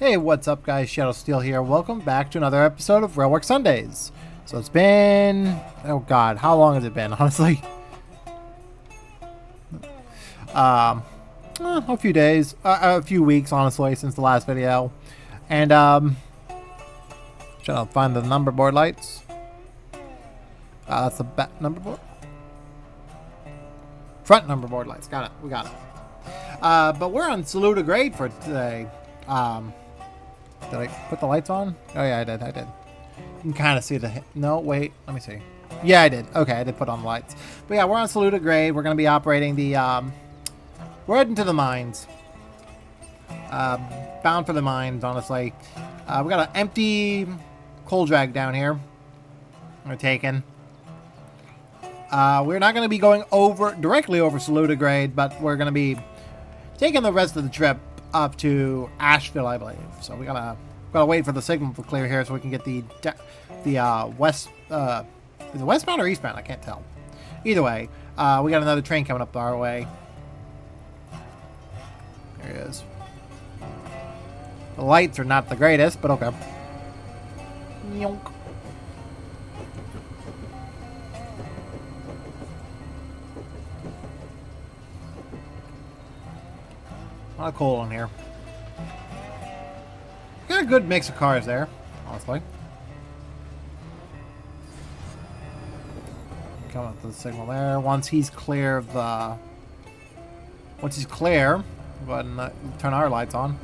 Hey, what's up guys, Shadow Steel here. Welcome back to another episode of Railworks Sundays. So it's been, oh god, how long has it been, honestly? A few days, a few weeks, honestly, since the last video. And, trying to find the number board lights. That's the back number board. Front number board lights, got it, we got it. But we're on Salute a Grade for today. Did I put the lights on? Oh yeah, I did. You can kind of see the... No, wait. Let me see. Yeah, I did. Okay, I did put on the lights. But yeah, we're on Salute a Grade. We're going to be operating the... we're heading to the mines. Bound for the mines, honestly. We got an empty coal drag down here. We're taking. We're not going to be going directly over Salute a Grade, but we're going to be taking the rest of the trip up to Asheville, I believe. So we gotta wait for the signal to clear here so we can get the west. Is it westbound or eastbound? I can't tell. Either way, we got another train coming up our way. There it is. The lights are not the greatest, but okay. Yonk. A lot of coal in here. Got a good mix of cars there, honestly. Coming up to the signal there. Once he's clear of the... Once he's clear, go ahead and turn our lights on.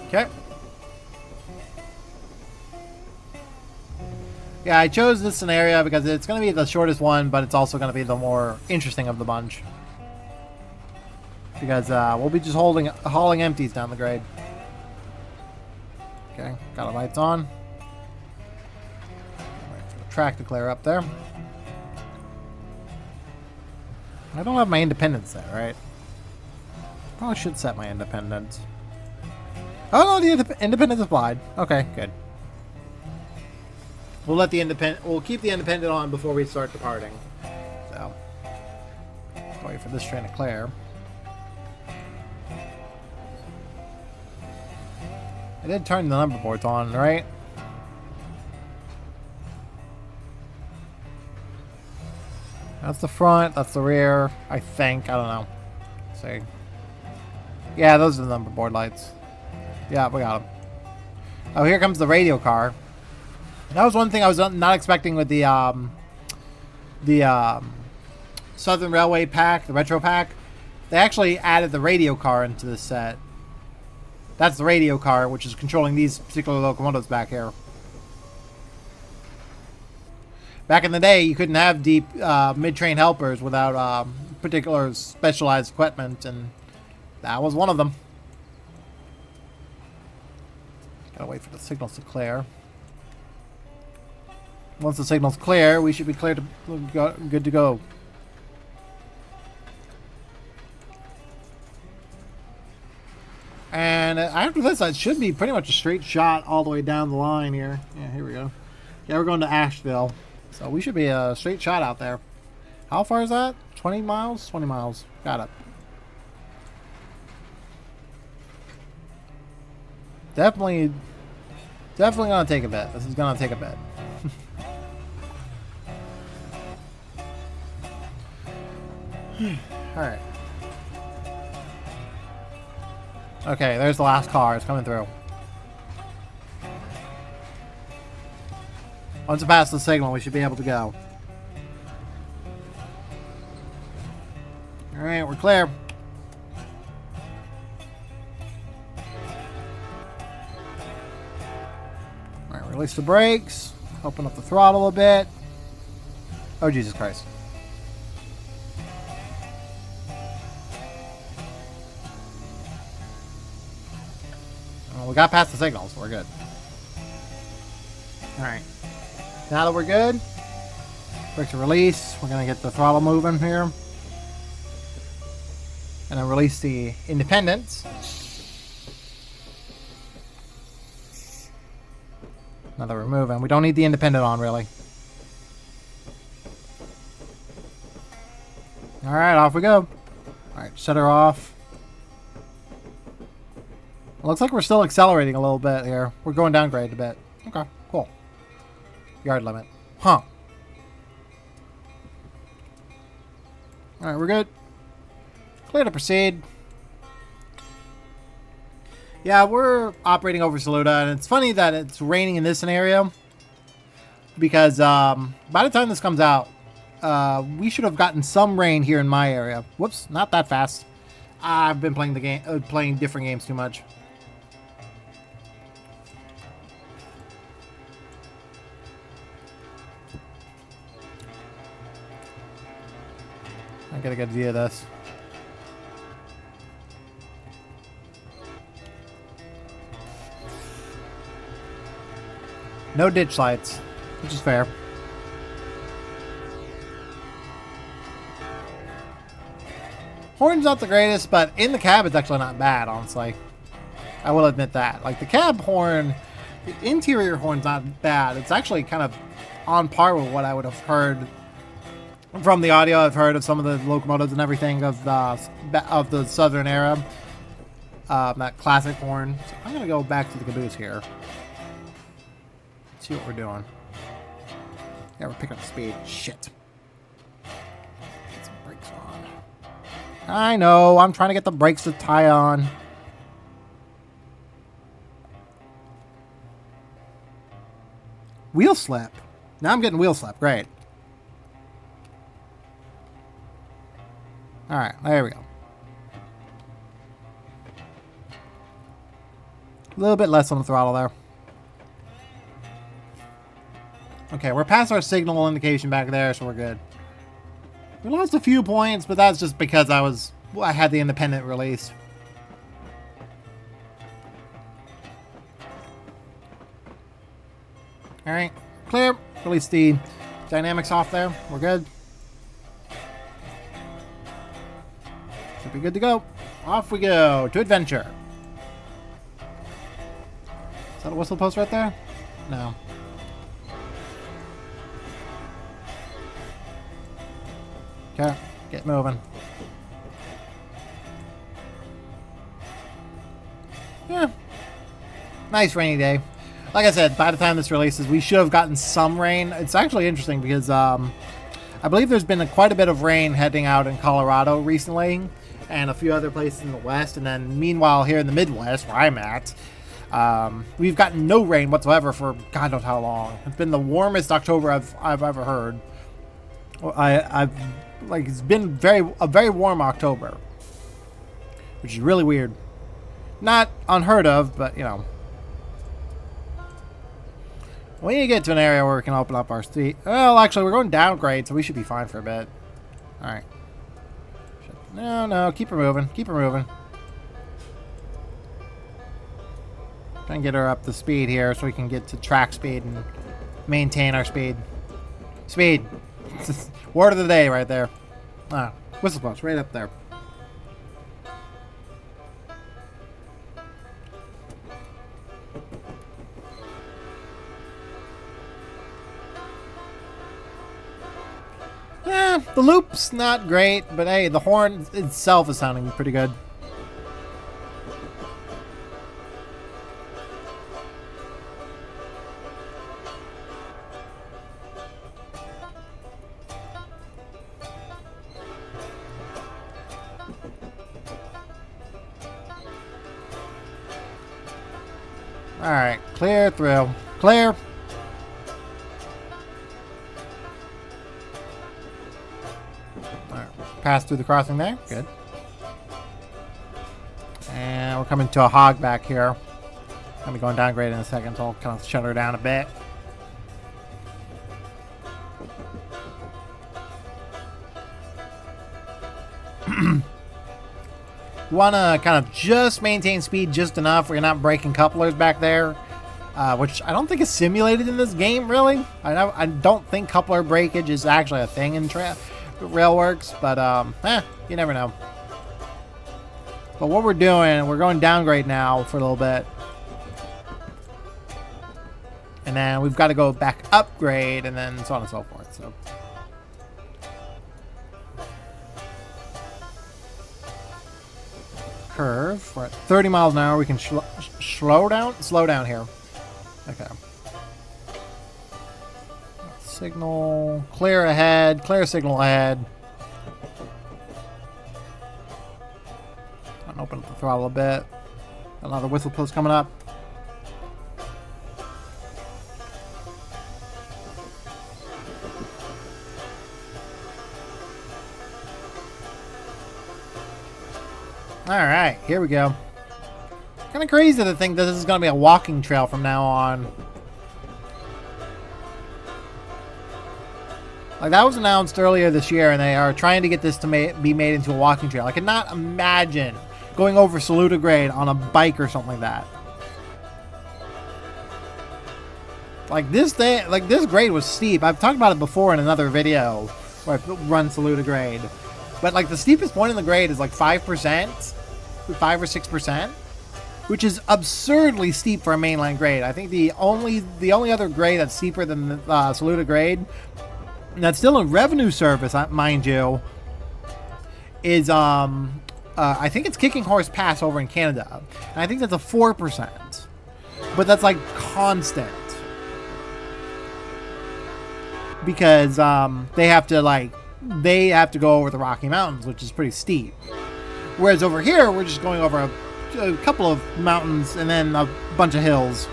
Okay. Yeah, I chose this scenario because it's going to be the shortest one, but it's also going to be the more interesting of the bunch. Because we'll be just hauling empties down the grade. Okay, got our lights on. Wait for the track to clear up there. I don't have my independence set, right? Probably should set my independence. Oh no, the independence applied. Okay, good. We'll let the we'll keep the independent on before we start departing. So, wait for this train to clear. I did turn the number boards on, right? That's the front, that's the rear, I think. I don't know. Let's see. Yeah, those are the number board lights. Yeah, we got them. Oh, here comes the radio car. That was one thing I was not expecting with the Southern Railway pack, the retro pack. They actually added the radio car into the set. That's the radio car, which is controlling these particular locomotives back here. Back in the day, you couldn't have deep mid-train helpers without particular specialized equipment, and that was one of them. Gotta wait for the signals to clear. Once the signal's clear, we should be clear to good to go. And after this, it should be pretty much a straight shot all the way down the line here. Yeah, here we go. Yeah, we're going to Asheville. So we should be a straight shot out there. How far is that? 20 miles? 20 miles. Got it. Definitely going to take a bit. This is going to take a bit. Alright. Okay, there's the last car. It's coming through. Once it passes the signal, we should be able to go. Alright, we're clear. Alright, release the brakes. Open up the throttle a bit. Oh, Jesus Christ. Well, we got past the signals, so we're good. Alright. Now that we're good, brakes are released. We're going to get the throttle moving here. And then release the independents. Now that we're moving, we don't need the independent on, really. Alright, off we go. Alright, shut her off. Looks like we're still accelerating a little bit here. We're going downgrade a bit. Okay, cool. Yard limit. Huh. Alright, we're good. Clear to proceed. Yeah, we're operating over Saluda, and it's funny that it's raining in this scenario. Because by the time this comes out, we should have gotten some rain here in my area. Whoops, not that fast. I've been playing the game, playing different games too much. I gotta get a view of this. No ditch lights, which is fair. Horn's not the greatest, but in the cab it's actually not bad, honestly. I will admit that. Like, the cab horn, the interior horn's not bad. It's actually kind of on par with what I would have heard from the audio. I've heard of some of the locomotives and everything of the Southern era. That classic horn. So I'm going to go back to the caboose here. See what we're doing. Yeah, we're picking up speed. Shit. Get some brakes on. I know. I'm trying to get the brakes to tie on. Wheel slip. Now I'm getting wheel slip. Great. Alright, there we go. A little bit less on the throttle there. Okay, we're past our signal indication back there, so we're good. We lost a few points, but that's just because I had the independent release. Alright, clear. Release the dynamics off there. We're good. Should be good to go. Off we go to adventure. Is that a whistle post right there? No. Okay, get moving. Yeah. Nice rainy day. Like I said, by the time this releases, we should have gotten some rain. It's actually interesting because I believe there's been quite a bit of rain heading out in Colorado recently and a few other places in the West. And then meanwhile, here in the Midwest, where I'm at, we've gotten no rain whatsoever for God knows how long. It's been the warmest October I've ever heard. It's been a very warm October, which is really weird. Not unheard of, but you know. We need to get to an area where we can open up our seat. Well, actually, we're going downgrade, so we should be fine for a bit. All right. No, keep her moving. Keep her moving. Try and get her up to speed here so we can get to track speed and maintain our speed. Speed. Word of the day right there. Ah, whistle post right up there. Yeah, the loop's not great, but hey, the horn itself is sounding pretty good. Alright, clear through. Clear. Alright, pass through the crossing there. Good. And we're coming to a hog back here. I'll be going downgrade in a second, so I'll kind of shut her down a bit. Want to kind of just maintain speed just enough where you're not breaking couplers back there, which I don't think is simulated in this game, really. I don't think coupler breakage is actually a thing in Railworks, but you never know. But what we're doing, we're going downgrade now for a little bit. And then we've got to go back upgrade, and then so on and so forth. So. curve. We're at 30 miles an hour. We can slow down here. Okay. Signal. Clear ahead. Clear signal ahead. I'm gonna open up the throttle a bit. Another whistle post coming up. Alright, here we go. Kind of crazy to think that this is going to be a walking trail from now on. Like, that was announced earlier this year, and they are trying to get this to be made into a walking trail. I cannot imagine going over Saluda Grade on a bike or something like that. Like, this grade was steep. I've talked about it before in another video where I run Saluda Grade. But, like, the steepest point in the grade is, like, 5%. 5 or 6%. Which is absurdly steep for a mainline grade. I think the only other grade that's steeper than the Saluda Grade, and that's still a revenue service, mind you, is, I think it's Kicking Horse Pass over in Canada. And I think that's a 4%. But that's, like, constant. Because, they have to go over the Rocky Mountains, which is pretty steep. Whereas over here, we're just going over a couple of mountains and then a bunch of hills.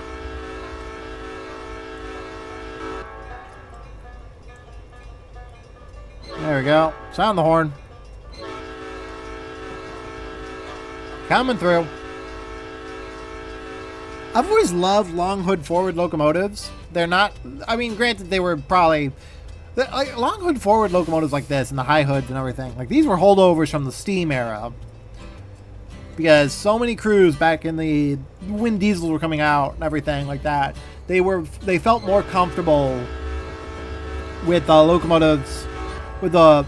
There we go. Sound the horn. Coming through. I've always loved long hood forward locomotives. They're not, I mean, granted they were probably, like, long hood forward locomotives like this and the high hoods and everything, like, these were holdovers from the steam era. Because so many crews back in the, when diesels were coming out and everything like that, they felt more comfortable with locomotives, with the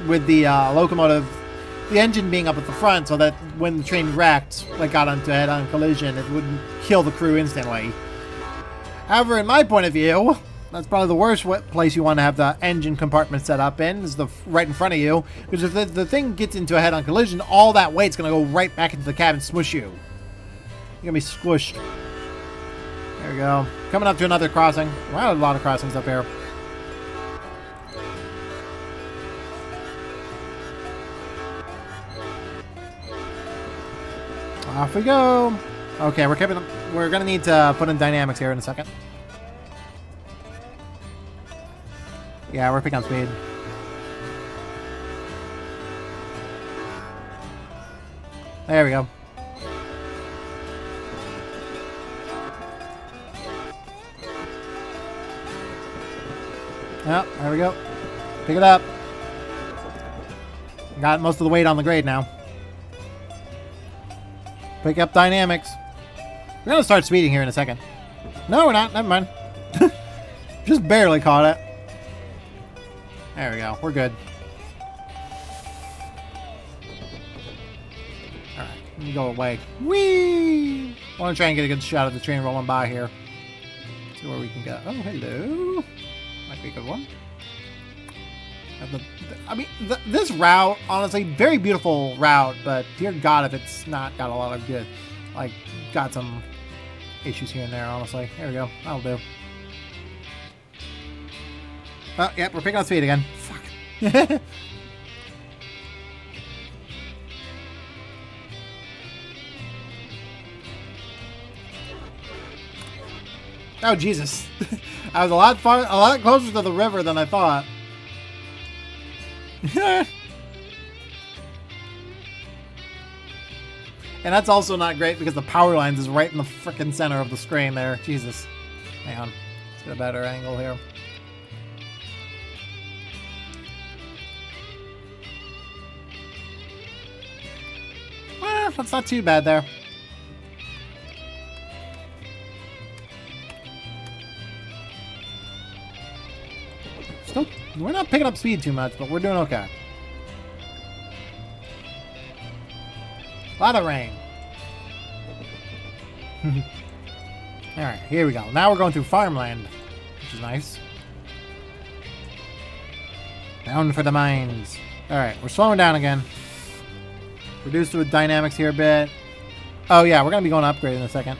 locomotive, the engine being up at the front, so that when the train wrecked, like got into a head-on collision, it wouldn't kill the crew instantly. However, in my point of view, that's probably the worst place you want to have the engine compartment set up in, is the right in front of you. Because if the thing gets into a head-on collision, all that weight's going to go right back into the cab and smush you. You're going to be squished. There we go. Coming up to another crossing. Wow, a lot of crossings up here. Off we go. Okay, we're going to need to put in dynamics here in a second. Yeah, we're picking up speed. There we go. Yep, there we go. Pick it up. Got most of the weight on the grade now. Pick up dynamics. We're going to start speeding here in a second. No, we're not. Never mind. Just barely caught it. There we go. We're good. Alright. Let me go away. Whee! I want to try and get a good shot of the train rolling by here. See where we can go. Oh, hello. Might be a good one. I mean, this route, honestly, very beautiful route, but dear God, if it's not got a lot of good, like, got some issues here and there, honestly. There we go. That'll do. Oh, yep, we're picking up speed again. Fuck. Oh, Jesus. I was a lot closer to the river than I thought. And that's also not great because the power lines is right in the frickin' center of the screen there. Jesus. Hang on. Let's get a better angle here. Well, that's not too bad there. Still, we're not picking up speed too much, but we're doing okay. A lot of rain. Alright, here we go. Now we're going through farmland, which is nice. Down for the mines. Alright, we're slowing down again. Reduce the dynamics here a bit. Oh yeah, we're gonna be going to upgrade in a second.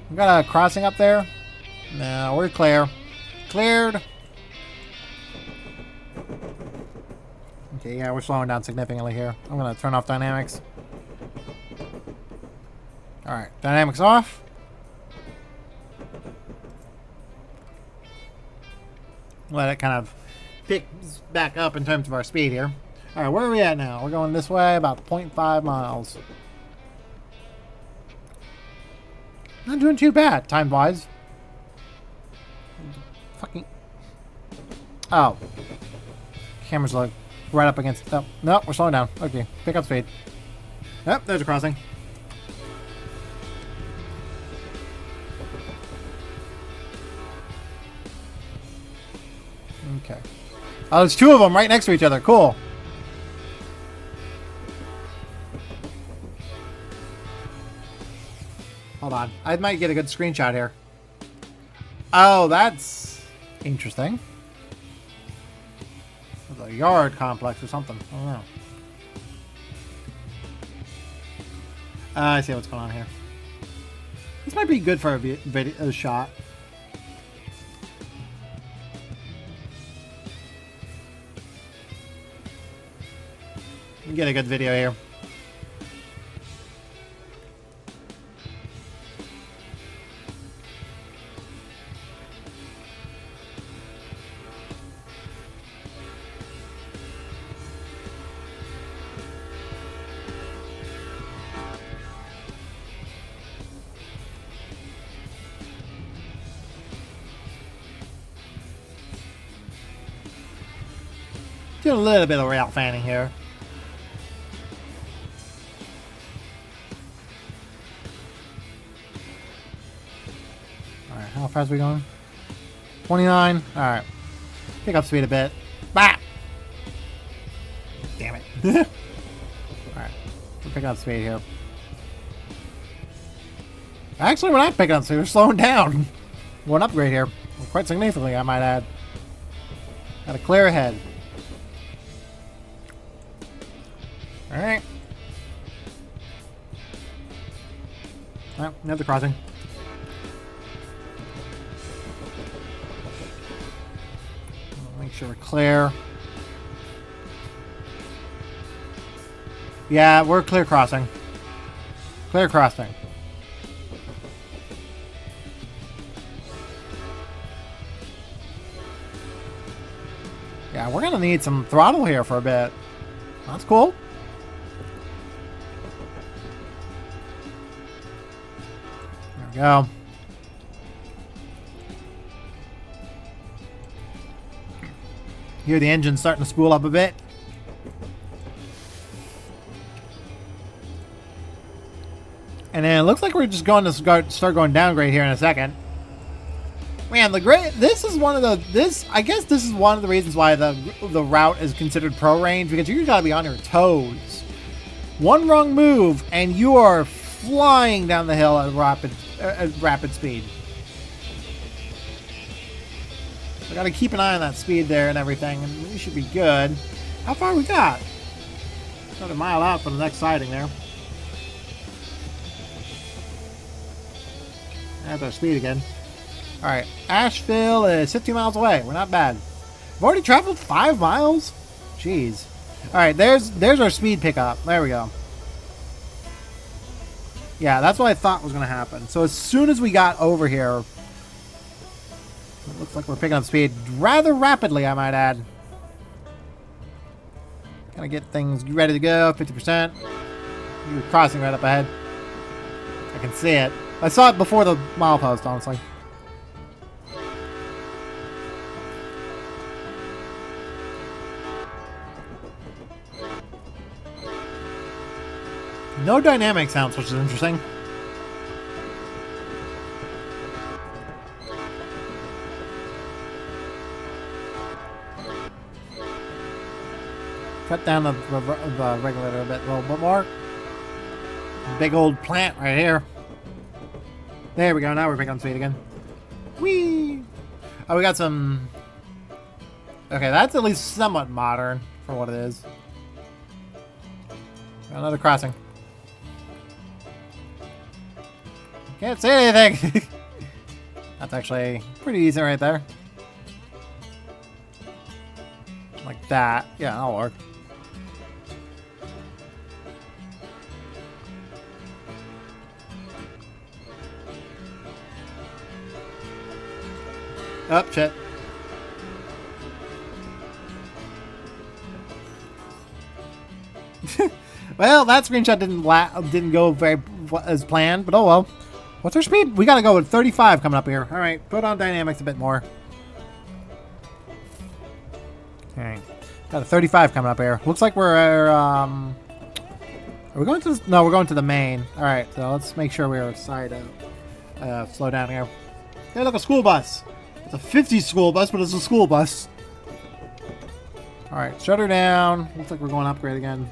We got a crossing up there. No, we're clear. Cleared. Okay, yeah, we're slowing down significantly here. I'm gonna turn off dynamics. Alright, dynamics off. Let it kind of pick back up in terms of our speed here. Alright, where are we at now? We're going this way, about 0.5 miles. Not doing too bad, time-wise. Fucking... Oh. Camera's like right up against... Oh, no, we're slowing down. Okay, pick up speed. Yep, there's a crossing. Okay. Oh, there's two of them right next to each other. Cool. Hold on. I might get a good screenshot here. Oh, that's interesting. It's a yard complex or something. I don't know. I see what's going on here. This might be good for a shot. Get a good video here. Doing a little bit of rail fanning here. Alright, how fast are we going? 29. Alright. Pick up speed a bit. Bah! Damn it. Alright. We're picking up speed here. Actually, we're not picking up speed. We're slowing down. We're an upgrade here. Quite significantly, I might add. Got a clear ahead. Alright. Well, another crossing. Make sure we're clear. Yeah, we're clear crossing. Clear crossing. Yeah, we're gonna need some throttle here for a bit. That's cool. There we go. Hear the engine starting to spool up a bit. And then it looks like we're just going to start going downgrade here in a second. Man, this is one of the I guess this is one of the reasons why the route is considered pro range, because you gotta be on your toes. One wrong move and you are flying down the hill at rapid speed. I gotta keep an eye on that speed there and everything, and we should be good. How far we got? About a mile out from the next siding there. That's our speed again. Alright, Asheville is 50 miles away. We're not bad. We've already traveled 5 miles? Jeez. Alright, there's our speed pickup. There we go. Yeah, that's what I thought was going to happen. So as soon as we got over here, it looks like we're picking up speed rather rapidly, I might add. Gonna get things ready to go, 50%. You're crossing right up ahead. I can see it. I saw it before the milepost, honestly. No dynamic sounds, which is interesting. Cut down the regulator a little bit more. Big old plant right here. There we go. Now we're picking up speed again. Whee! Oh, we got some Okay, that's at least somewhat modern for what it is. Another crossing. Can't see anything. That's actually pretty easy right there. Like that. Yeah, that'll work. Oh, shit. Well, that screenshot didn't go very as planned, but oh well. What's our speed? We gotta go with 35 coming up here. All right, put on dynamics a bit more. Okay, got a 35 coming up here. Looks like we're are we going to? No, we're going to the main. All right, so let's make sure we're side out. Slow down here. Hey, look, a school bus. It's a 50 school bus, but it's a school bus. All right, shut her down. Looks like we're going upgrade again.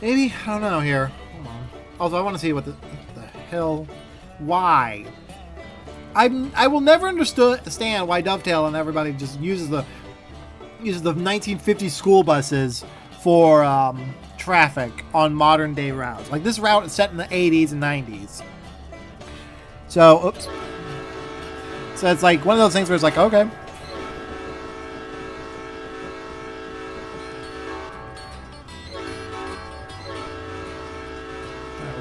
Maybe? I don't know here. Hold on. Also, I want to see what the hell... Why? I will never understand why Dovetail and everybody just uses the 1950 school buses for traffic on modern day routes. Like, this route is set in the 80s and 90s. So, oops. So it's like one of those things where it's like, okay.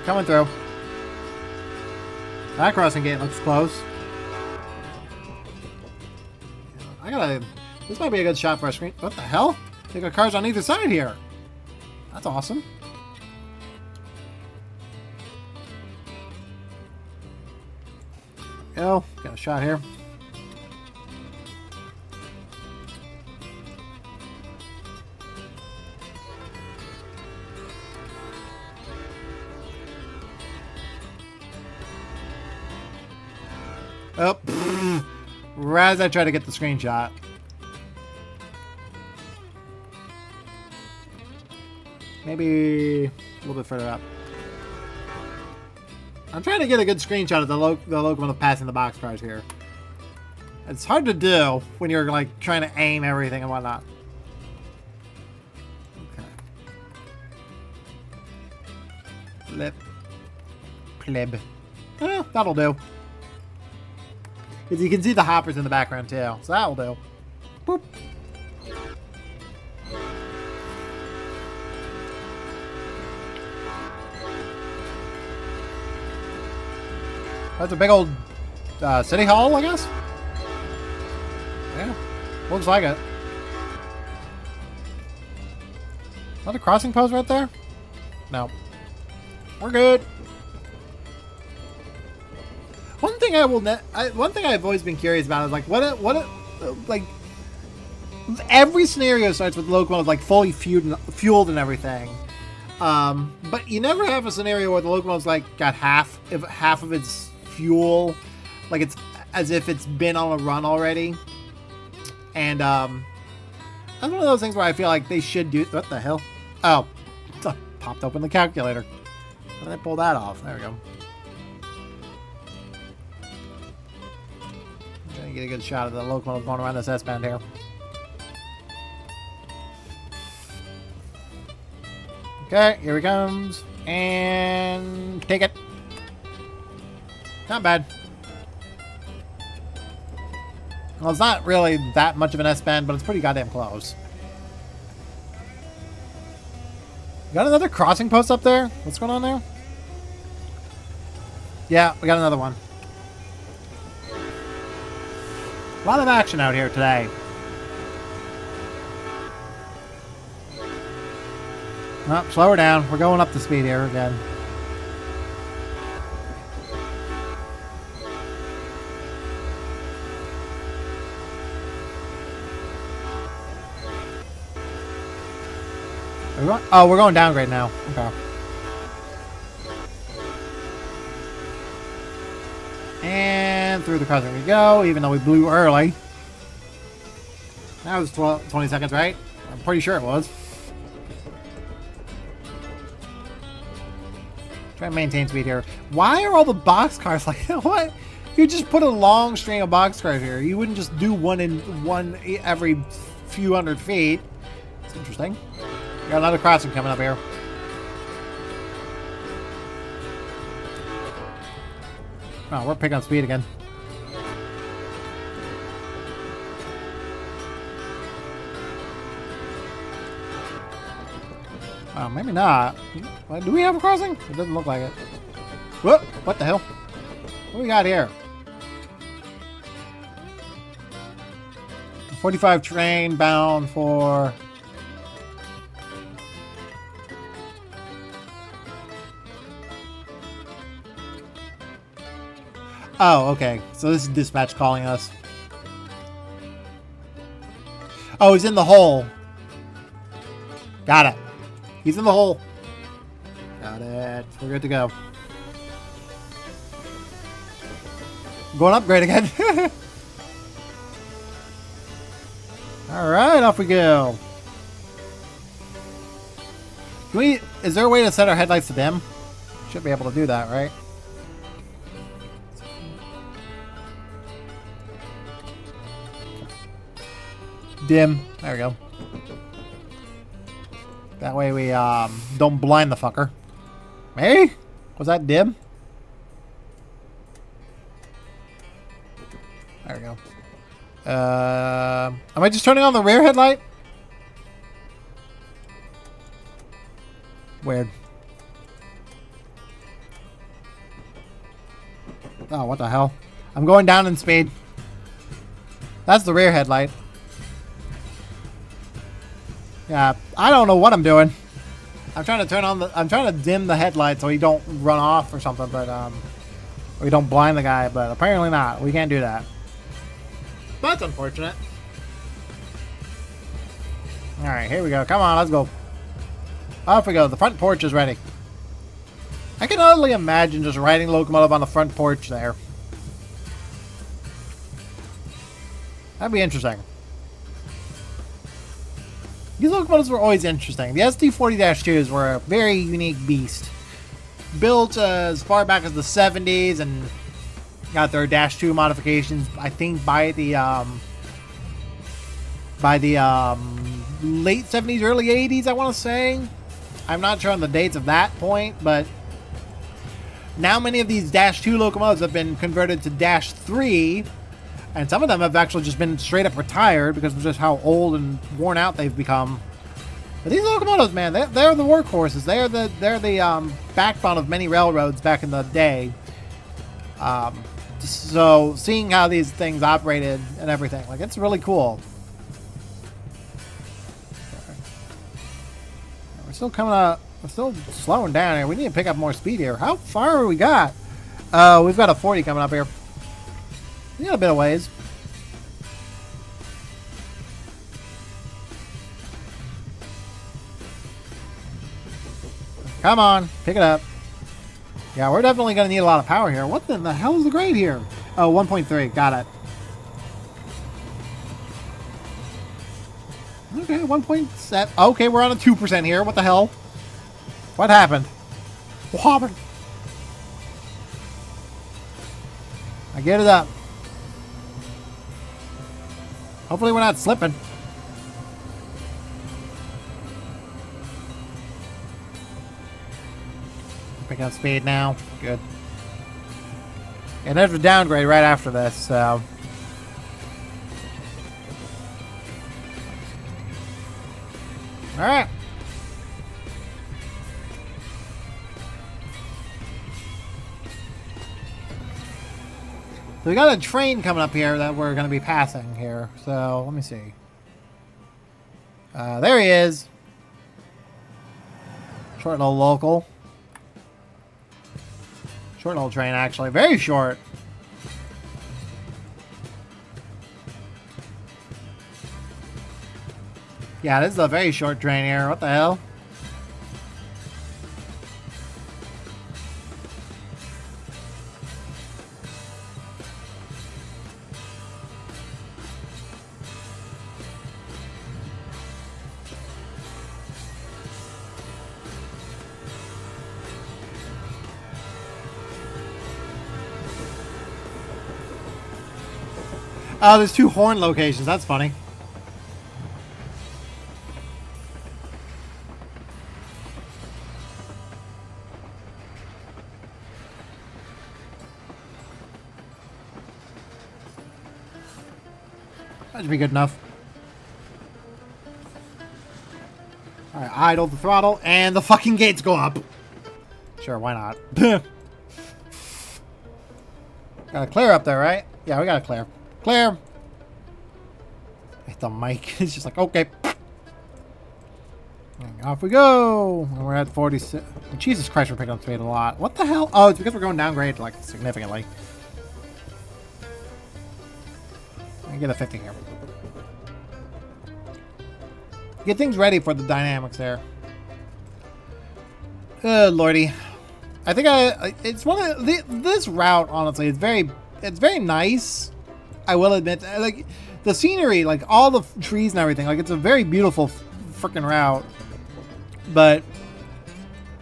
Coming through. That crossing gate looks close. This might be a good shot for our screen. What the hell? They got cars on either side here. That's awesome. Got a shot here. Oh, right as I try to get the screenshot. Maybe a little bit further up. I'm trying to get a good screenshot of the locomotive passing the boxcars here. It's hard to do when you're like trying to aim everything and whatnot. Okay. Flip. Pleb. That'll do. Because you can see the hoppers in the background too. So that'll do. Boop. That's a big old city hall, I guess? Yeah. Looks like it. Another crossing post right there? No. We're good. One thing one thing I've always been curious about is like like every scenario starts with the locomotive like fully fueled and everything, but you never have a scenario where the locomotive's like got half of its fuel, like it's as if it's been on a run already. And that's one of those things where I feel like they should do. What the hell? Oh, popped open the calculator. How did I pull that off? There we go. Get a good shot of the locomotive going around this S-band here. Okay, here he comes. And take it. Not bad. Well, it's not really that much of an S-band, but it's pretty goddamn close. Got another crossing post up there? What's going on there? Yeah, we got another one. A lot of action out here today. Oh, slow her down. We're going up the speed here again. Oh, we're going downgrade now. Okay. And through the crossing we go, even though we blew early. That was 20 seconds, right? I'm pretty sure it was. Try and maintain speed here. Why are all the box cars like that? What? You just put a long string of boxcars here. You wouldn't just do one every few hundred feet. It's interesting. We got another crossing coming up here. Oh, we're picking up speed again. Oh, maybe not. Do we have a crossing? It doesn't look like it. Whoop! What the hell? What do we got here? 45 train bound for... Oh, okay. So this is dispatch calling us. Oh, he's in the hole. Got it. He's in the hole. Got it. We're good to go. Going upgrade again. Alright, off we go. Is there a way to set our headlights to dim? Should be able to do that, right? Dim. There we go. That way we don't blind the fucker. Maybe? Was that dim? There we go. Am I just turning on the rear headlight? Weird. Oh, what the hell? I'm going down in speed. That's the rear headlight. Yeah, I don't know what I'm doing. I'm trying to dim the headlight so he don't run off or something, but or we don't blind the guy, but apparently not. We can't do that. That's unfortunate. Alright, here we go. Come on, let's go. Off we go. The front porch is ready. I can only imagine just riding locomotive on the front porch there. That'd be interesting. These locomotives were always interesting. The SD40-2s were a very unique beast. Built as far back as the 70s and got their Dash 2 modifications, I think, by the late 70s, early 80s, I want to say. I'm not sure on the dates of that point, but now many of these Dash 2 locomotives have been converted to Dash 3, and some of them have actually just been straight up retired because of just how old and worn out they've become. But these locomotives, man, they're the workhorses. They're the backbone of many railroads back in the day. So seeing how these things operated and everything, like, it's really cool. We're still coming up. We're still slowing down here. We need to pick up more speed here. How far have we got? We've got a 40 coming up here. We got a bit of ways. Come on, pick it up. Yeah, we're definitely going to need a lot of power here. What the hell is the grade here? Oh, 1.3. Got it. Okay, 1.7. Okay, we're on a 2% here. What the hell? What happened? What happened? I get it up. Hopefully we're not slipping. Pick up speed now. Good. And there's a downgrade right after this, so. Alright. So we got a train coming up here that we're going to be passing here. So, let me see. There he is. Short little local. Short little train, actually. Very short. Yeah, this is a very short train here. What the hell? Oh, there's 2 horn locations. That's funny. That should be good enough. Alright, idle the throttle, and the fucking gates go up. Sure, why not? Gotta clear up there, right? Yeah, we gotta clear. Clear! Hit the mic. It's just like, okay. And off we go! And we're at 46. Jesus Christ, we're picking up speed a lot. What the hell? Oh, it's because we're going downgrade, like, significantly. I get a 50 here. Get things ready for the dynamics there. Lordy. I think it's one of this route, honestly, it's very nice. I will admit, like, the scenery, like, all the trees and everything, like, it's a very beautiful freaking route. But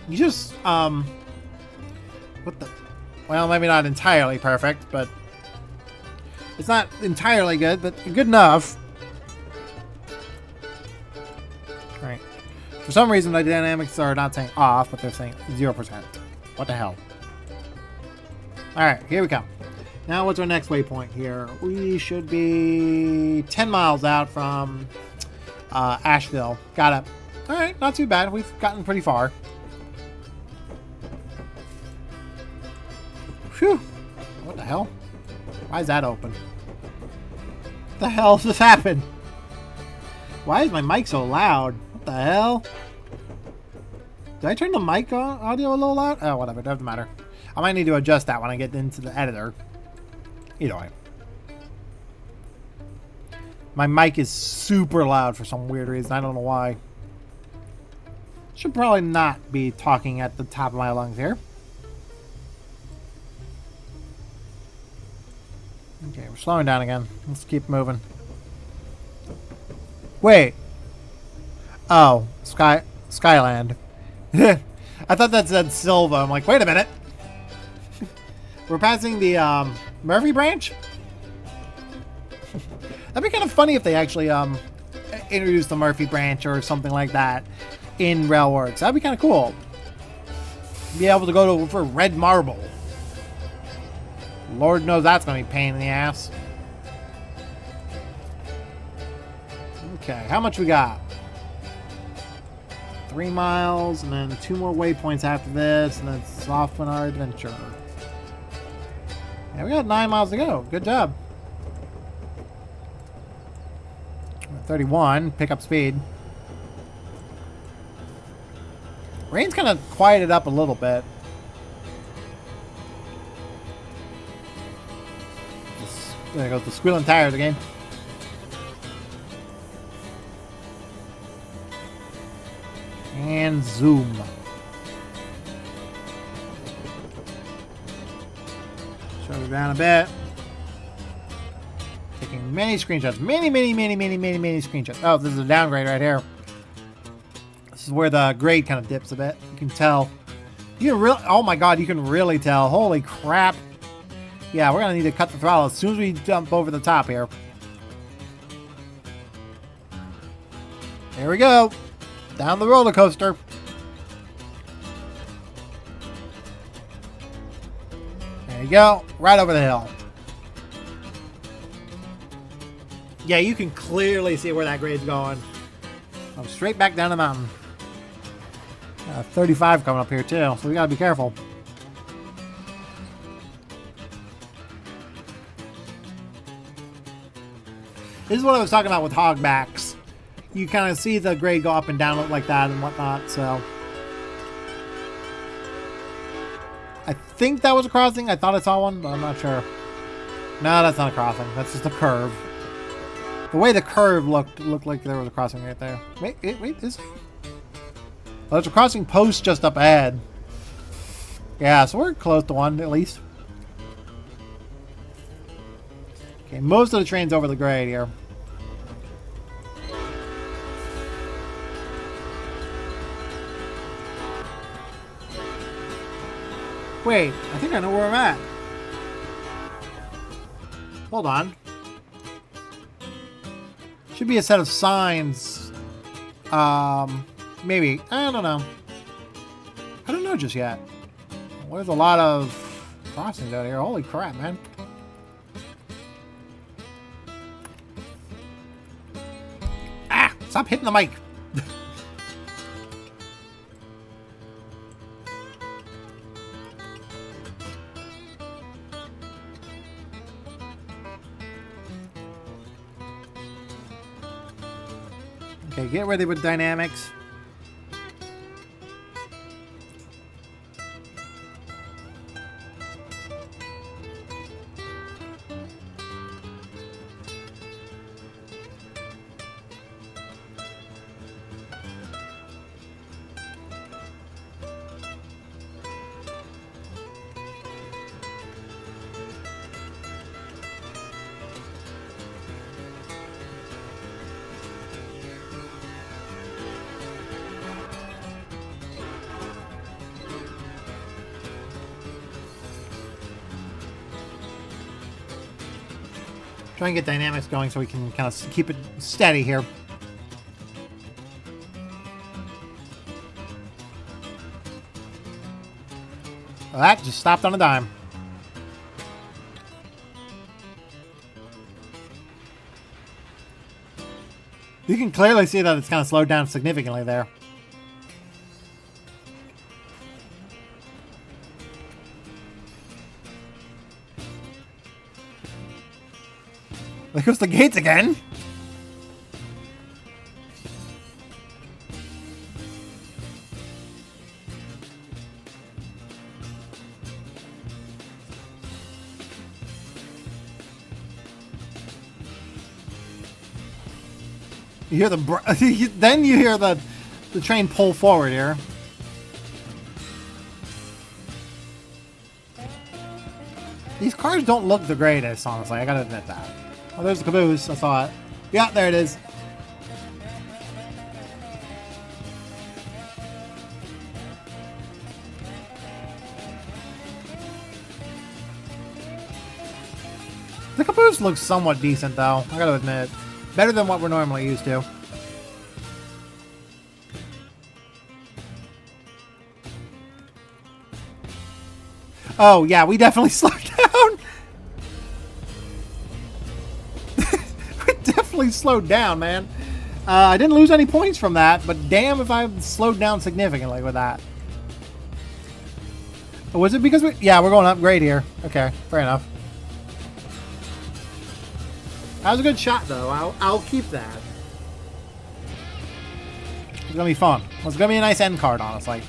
you just, what the, well, maybe not entirely perfect, but it's not entirely good, but good enough. Right. For some reason, the dynamics are not saying off, but they're saying 0%. What the hell? Alright, here we come. Now, what's our next waypoint here? We should be 10 miles out from Asheville. Got it. Alright, not too bad. We've gotten pretty far. Phew. What the hell? Why is that open? What the hell does this happen? Why is my mic so loud? What the hell? Did I turn the mic on, audio a little loud? Oh, whatever. Doesn't matter. I might need to adjust that when I get into the editor. Either way. My mic is super loud for some weird reason. I don't know why. Should probably not be talking at the top of my lungs here. Okay, we're slowing down again. Let's keep moving. Wait. Oh, Skyland. I thought that said Silva. I'm like, wait a minute. We're passing the Murphy branch? That'd be kind of funny if they actually introduced the Murphy branch or something like that in Railworks. That'd be kind of cool. Be able to go for red marble. Lord knows that's going to be a pain in the ass. Okay, how much we got? 3 miles, and then 2 more waypoints after this, and then soften our adventure. Yeah, we got 9 miles to go. Good job. 31, pick up speed. Rain's kind of quieted up a little bit. There goes the squealing tires again. And zoom. Shut it down a bit. Taking many screenshots. Many screenshots. Oh, this is a downgrade right here. This is where the grade kind of dips a bit. You can tell. You can really, oh my god, you can really tell. Holy crap. Yeah, we're going to need to cut the throttle as soon as we jump over the top here. Here we go. Down the roller coaster. There you go. Right over the hill. Yeah, you can clearly see where that grade's going. I'm straight back down the mountain. 35 coming up here too, so we gotta be careful. This is what I was talking about with hogbacks. You kind of see the grade go up and down like that and whatnot, so. I think that was a crossing. I thought I saw one, but I'm not sure. No, that's not a crossing. That's just a curve. The way the curve looked like there was a crossing right there. Wait, is it? Well, there's a crossing post just up ahead. Yeah, so we're close to one, at least. Okay, most of the train's over the grade here. Wait, I think I know where I'm at. Hold on. Should be a set of signs. Maybe. I don't know. I don't know just yet. Well, there's a lot of crossings out here. Holy crap, man. Ah! Stop hitting the mic! Okay, get ready with dynamics. Try and get dynamics going so we can kind of keep it steady here. Well, that just stopped on a dime. You can clearly see that it's kind of slowed down significantly there. There goes the gates again. You hear the then you hear the train pull forward here. These cars don't look the greatest, honestly. I gotta admit that. Oh, there's the caboose. I saw it. Yeah, there it is. The caboose looks somewhat decent, though. I gotta admit. Better than what we're normally used to. Oh, yeah, we definitely slowed down. Slowed down, man. I didn't lose any points from that, but damn if I slowed down significantly with that. Was it because yeah, we're going upgrade here. Okay, fair enough. That was a good shot, though. I'll keep that. It's gonna be fun. It's gonna be a nice end card, honestly.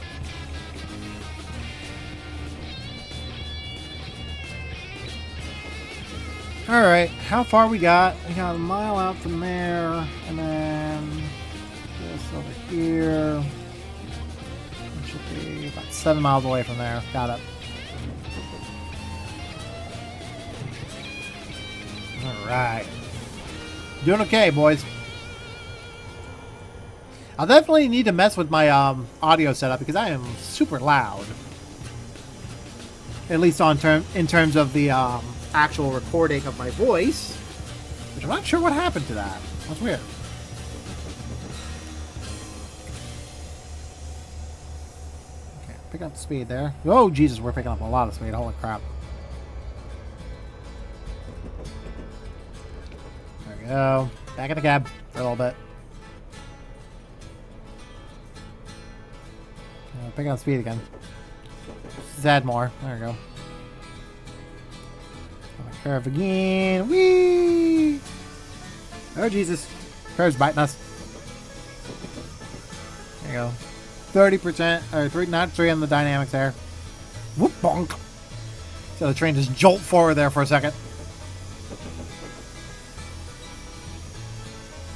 Alright, how far we got? We got a mile out from there, and then this over here. It should be about 7 miles away from there. Got it. Alright. Doing okay, boys. I'll definitely need to mess with my audio setup because I am super loud. At least in terms of the actual recording of my voice, which I'm not sure what happened to that. That's weird. Okay, pick up the speed there. Oh, Jesus, we're picking up a lot of speed. Holy crap. There we go. Back in the cab for a little bit. Pick up speed again. Just add more. There we go. Curve again. Whee! Oh, Jesus. Curve's biting us. There you go. 30%, or not 3 on the dynamics there. Whoop, bonk. So the train just jolt forward there for a second.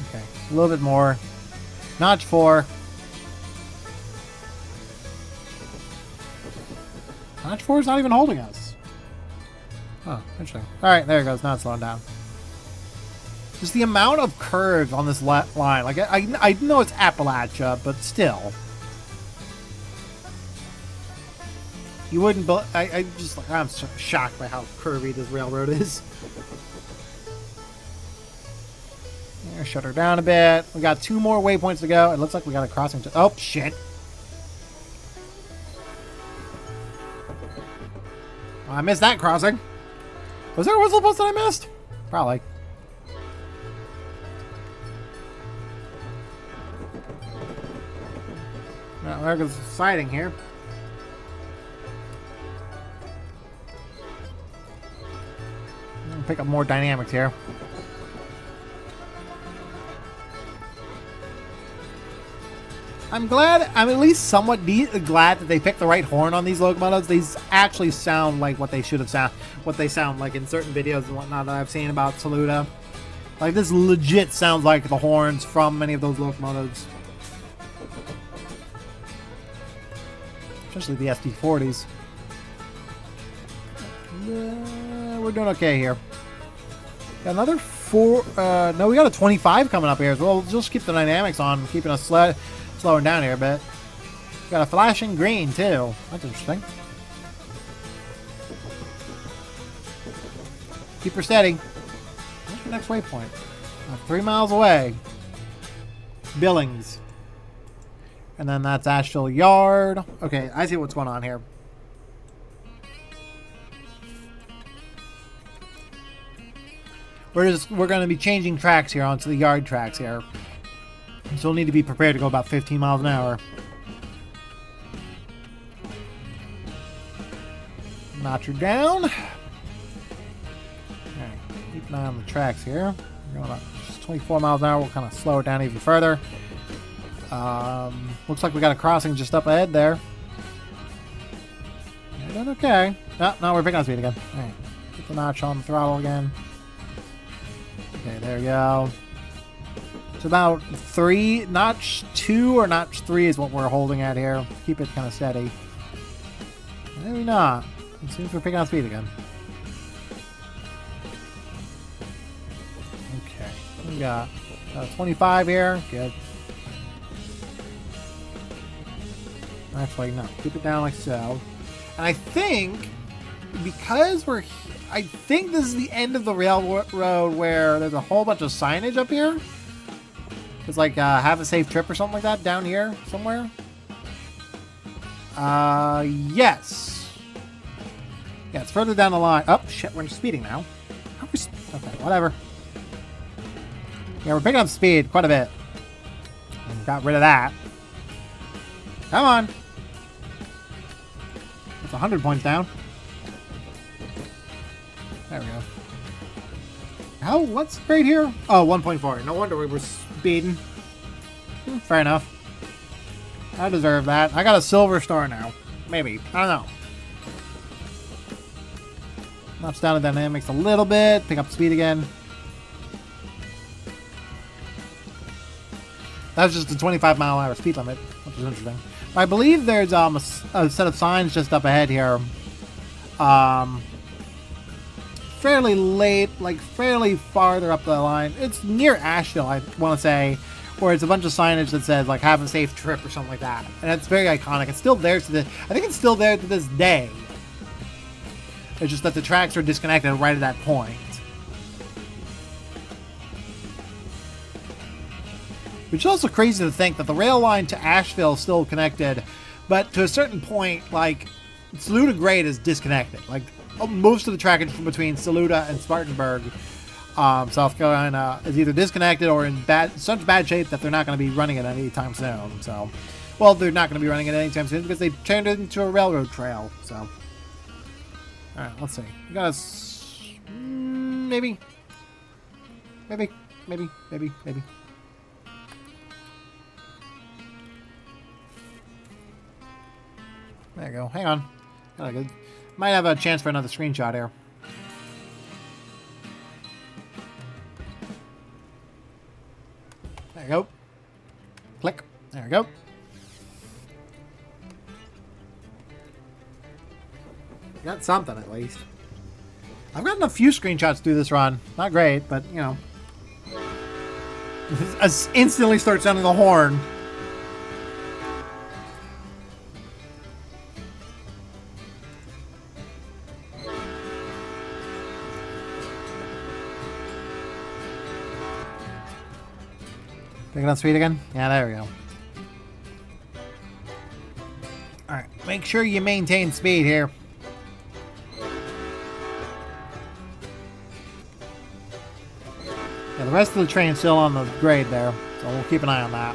Okay, a little bit more. Notch 4. Notch 4 is not even holding us. Oh, interesting. Alright, there it goes. Now it's slowing down. Just the amount of curves on this line. Like, I know it's Appalachia, but still. You wouldn't... I'm so shocked by how curvy this railroad is. Here, shut her down a bit. We got 2 more waypoints to go. It looks like we got a crossing. Oh, shit. Well, I missed that crossing. Was there a whistle post that I missed? Probably. Well, there goes the siding here. Pick up more dynamics here. I'm at least somewhat glad that they picked the right horn on these locomotives. These actually sound like what they should have what they sound like in certain videos and whatnot that I've seen about Saluda. Like, this legit sounds like the horns from many of those locomotives. Especially the SD40s. We're doing okay here. Got another 4. No, we got a 25 coming up here. So we'll just keep the dynamics on, keeping us slowing down here a bit. Got a flashing green too. That's interesting. Keep her steady. Where's the next waypoint? 3 miles away. Billings. And then that's Asheville Yard. Okay, I see what's going on here. We're going to be changing tracks here onto the yard tracks here. So we'll need to be prepared to go about 15 miles an hour. Notch her down. Alright, keep an eye on the tracks here. We're going about 24 miles an hour. We'll kind of slow it down even further. Looks like we got a crossing just up ahead there. We're doing okay. No, we're picking up speed again. Alright, get the notch on the throttle again. Okay, there we go. It's about 3, notch 2 or notch 3 is what we're holding at here. Keep it kind of steady. Maybe not. It seems we're picking up speed again. Okay, we got 25 here. Good. Actually, no. Keep it down like so. And I think, because I think this is the end of the railroad where there's a whole bunch of signage up here. It's like, have a safe trip or something like that down here somewhere. Yes. Yeah, it's further down the line. Oh, shit, we're speeding now. Okay, whatever. Yeah, we're picking up speed quite a bit. And got rid of that. Come on. It's 100 points down. There we go. What's right here? Oh, 1.4. No wonder we were speeding. Fair enough. I deserve that. I got a silver star now. Maybe. I don't know. Notch down the dynamics a little bit. Pick up speed again. That was just a 25-mile-an-hour speed limit, which is interesting. I believe there's a set of signs just up ahead here. Fairly late, like fairly farther up the line. It's near Asheville, I want to say, where it's a bunch of signage that says like "Have a safe trip" or something like that, and it's very iconic. It's still there to I think it's still there to this day. It's just that the tracks are disconnected right at that point. Which is also crazy to think that the rail line to Asheville is still connected, but to a certain point, like, Saluda Grade is disconnected. Like, most of the trackage from between Saluda and Spartanburg, South Carolina, is either disconnected or in such bad shape that they're not going to be running it anytime soon. So, well, they're not going to be running it anytime soon because they turned it into a railroad trail. So, all right, let's see. We got maybe. There you go. Hang on. Not good. Might have a chance for another screenshot here. There you go. Click. There we go. Got something at least. I've gotten a few screenshots through this run. Not great, but you know. I instantly start sounding the horn. Picking up speed again? Yeah, there we go. Alright, make sure you maintain speed here. Yeah, the rest of the train's still on the grade there, so we'll keep an eye on that.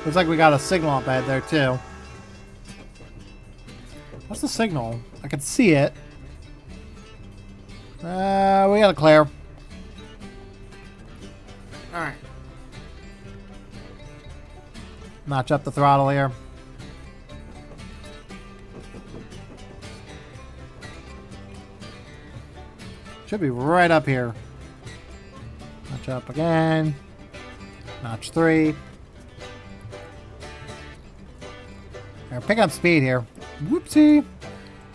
Looks like we got a signal up ahead there, too. What's the signal? I can see it. We gotta clear. Alright. Notch up the throttle here. Should be right up here. Notch up again. Notch 3. We're picking up speed here. Whoopsie.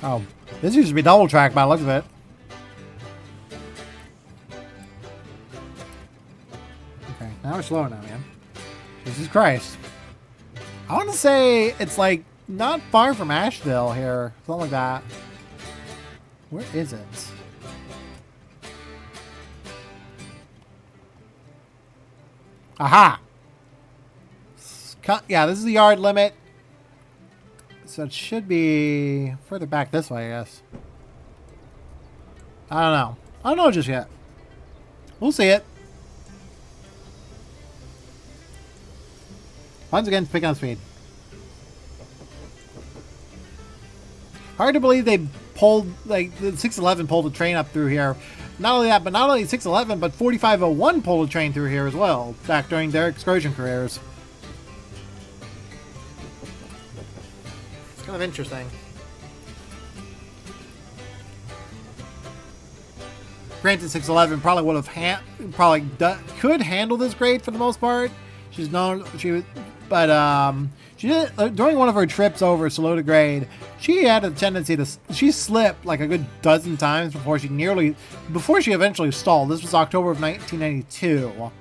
Oh, this used to be double track by the looks of it. Okay, now we're slowing down, man. Jesus Christ. I want to say it's like not far from Asheville here. Something like that. Where is it? Aha! Yeah, this is the yard limit. So it should be further back this way, I guess. I don't know. I don't know just yet. We'll see it. Once again, picking up speed. Hard to believe they pulled, like, the 611 pulled the train up through here. Not only that, but not only 611, but 4501 pulled a train through here as well, back during their excursion careers. It's kind of interesting. Granted, 611 probably would have could handle this grade for the most part. She did during one of her trips over Saluda grade. She had a tendency to she slipped like a good dozen times before she eventually stalled. This was October of 1992.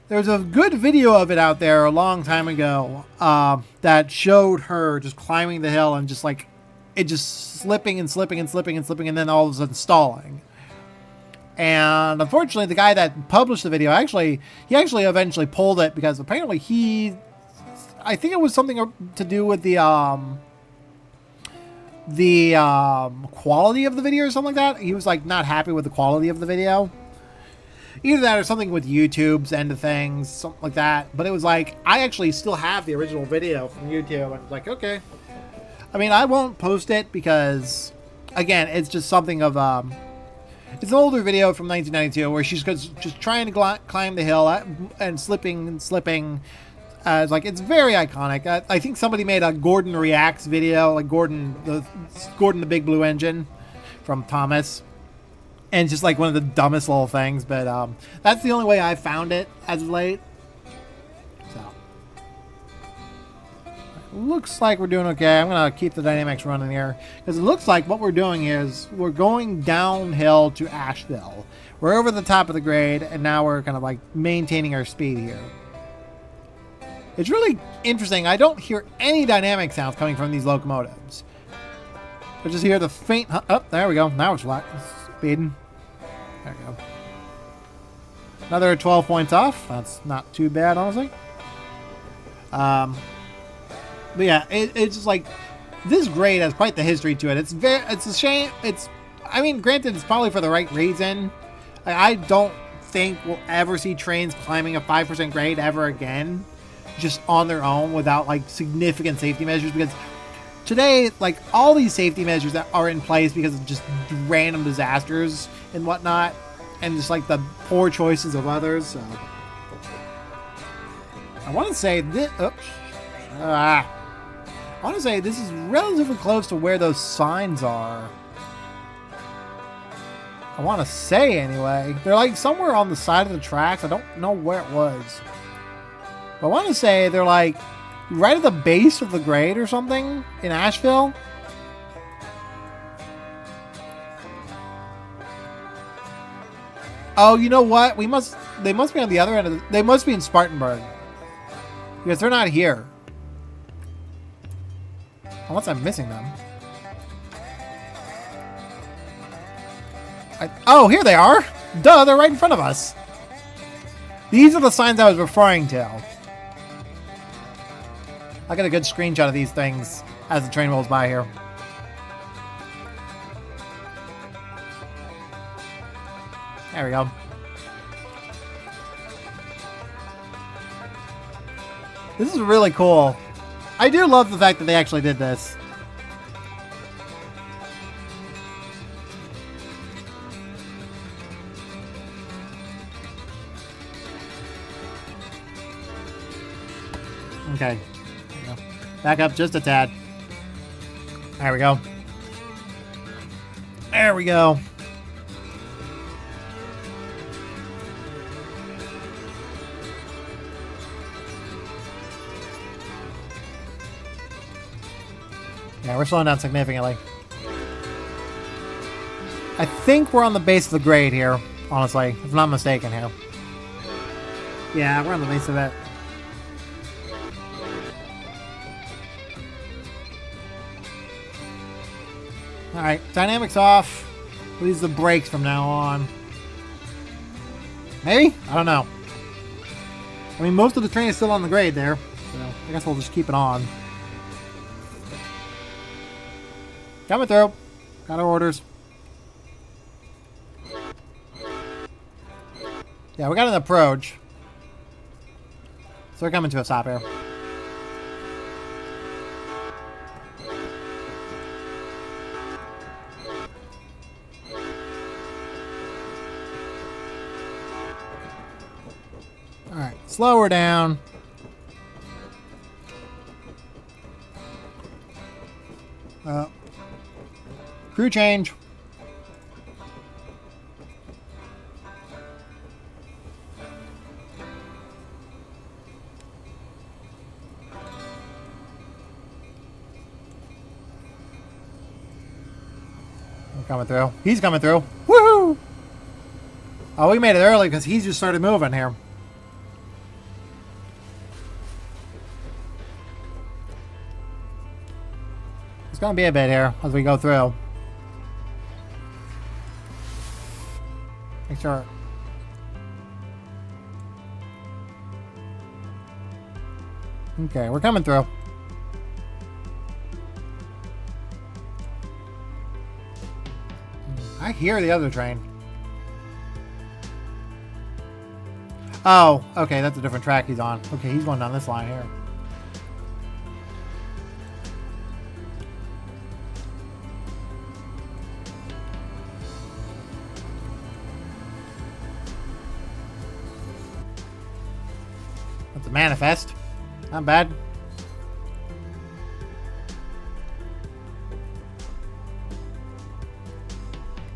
There's a good video of it out there a long time ago that showed her just climbing the hill and just like it just slipping and slipping and slipping and slipping and then all of a sudden stalling. And unfortunately, the guy that published the video he actually eventually pulled it because apparently I think it was something to do with the quality of the video or something like that. He was like not happy with the quality of the video. Either that or something with YouTube's end of things, something like that. But it was like, I actually still have the original video from YouTube. And it's like, okay. I mean, I won't post it because, again, it's just something of, it's an older video from 1992 where she's just trying to climb the hill and slipping and slipping. It's very iconic. I think somebody made a Gordon Reacts video, like Gordon the Big Blue Engine from Thomas. And it's just like one of the dumbest little things, but that's the only way I found it as of late. So looks like we're doing okay. I'm gonna keep the dynamics running here because it looks like what we're doing is we're going downhill to Asheville. We're over the top of the grade, and now we're kind of like maintaining our speed here. It's really interesting. I don't hear any dynamic sounds coming from these locomotives. I just hear the faint. Oh, there we go. Now it's speeding. There we go. Another 12 points off. That's not too bad, honestly. But yeah, it's just like this grade has quite the history to it. It's a shame. I mean, granted, it's probably for the right reason. I don't think we'll ever see trains climbing a 5% grade ever again, just on their own without like significant safety measures, because today, like, all these safety measures that are in place because of just random disasters and whatnot, and just like the poor choices of others. So I want to say this. I want to say this is relatively close to where those signs are. I want to say anyway. They're like somewhere on the side of the tracks. I don't know where it was. But I want to say they're like right at the base of the grade or something in Asheville. Oh, you know what? They must be on the other end of they must be in Spartanburg. Because they're not here. Unless I'm missing them. Oh, here they are. Duh, they're right in front of us. These are the signs I was referring to. I got a good screenshot of these things as the train rolls by here. There we go. This is really cool. I do love the fact that they actually did this. Okay. Back up just a tad. There we go. There we go. Yeah, we're slowing down significantly. I think we're on the base of the grade here, honestly, if I'm not mistaken here. Yeah, we're on the base of it. Alright, dynamics off. We'll use the brakes from now on. Maybe? I don't know. I mean, most of the train is still on the grade there, so I guess we'll just keep it on. Coming through. Got our orders. Yeah, we got an approach. So we're coming to a stop here. Alright, slow her down. Crew change. I'm coming through. He's coming through. Woohoo! Oh, we made it early because he's just started moving here. It's going to be a bit here as we go through. Make sure. Okay, we're coming through. I hear the other train. Oh, okay, that's a different track he's on. Okay, he's going down this line here. That's a manifest. Not bad.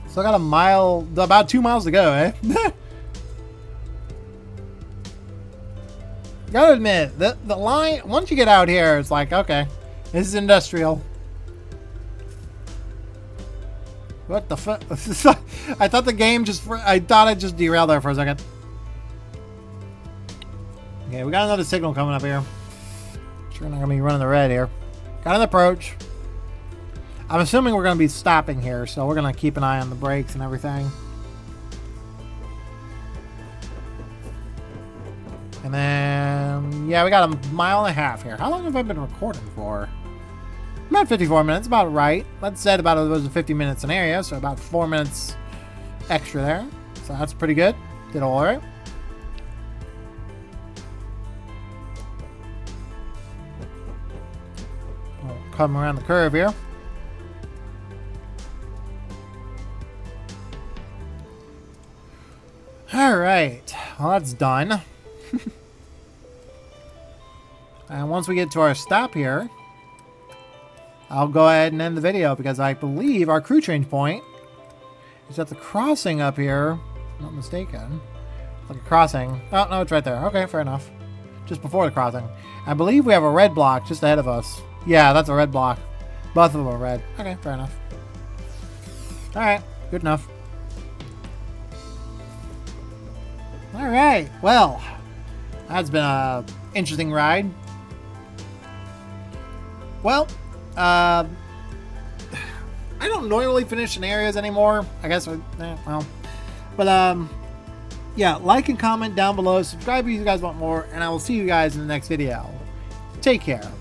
Still got a mile, about 2 miles to go, eh? Gotta admit, the line, once you get out here, it's like, okay, this is industrial. What the fuck? I thought the game I thought it just derailed there for a second. Okay, we got another signal coming up here. Sure not gonna be running the red here. Got an approach. I'm assuming we're gonna be stopping here, so we're gonna keep an eye on the brakes and everything. And then, yeah, we got a mile and a half here. How long have I been recording for? About 54 minutes, about right. Let's say about it was a 50-minute scenario, so about 4 minutes extra there. So that's pretty good. Did all right. We'll come around the curve here. All right, well, that's done. And once we get to our stop here, I'll go ahead and end the video because I believe our crew change point is at the crossing up here. If I'm not mistaken. It's like a crossing. Oh, no, it's right there. Okay, fair enough. Just before the crossing. I believe we have a red block just ahead of us. Yeah, that's a red block. Both of them are red. Okay, fair enough. Alright, good enough. Alright, well, that's been a interesting ride. Well, I don't normally finish in areas anymore. I guess, well. But, yeah, like and comment down below. Subscribe if you guys want more. And I will see you guys in the next video. Take care.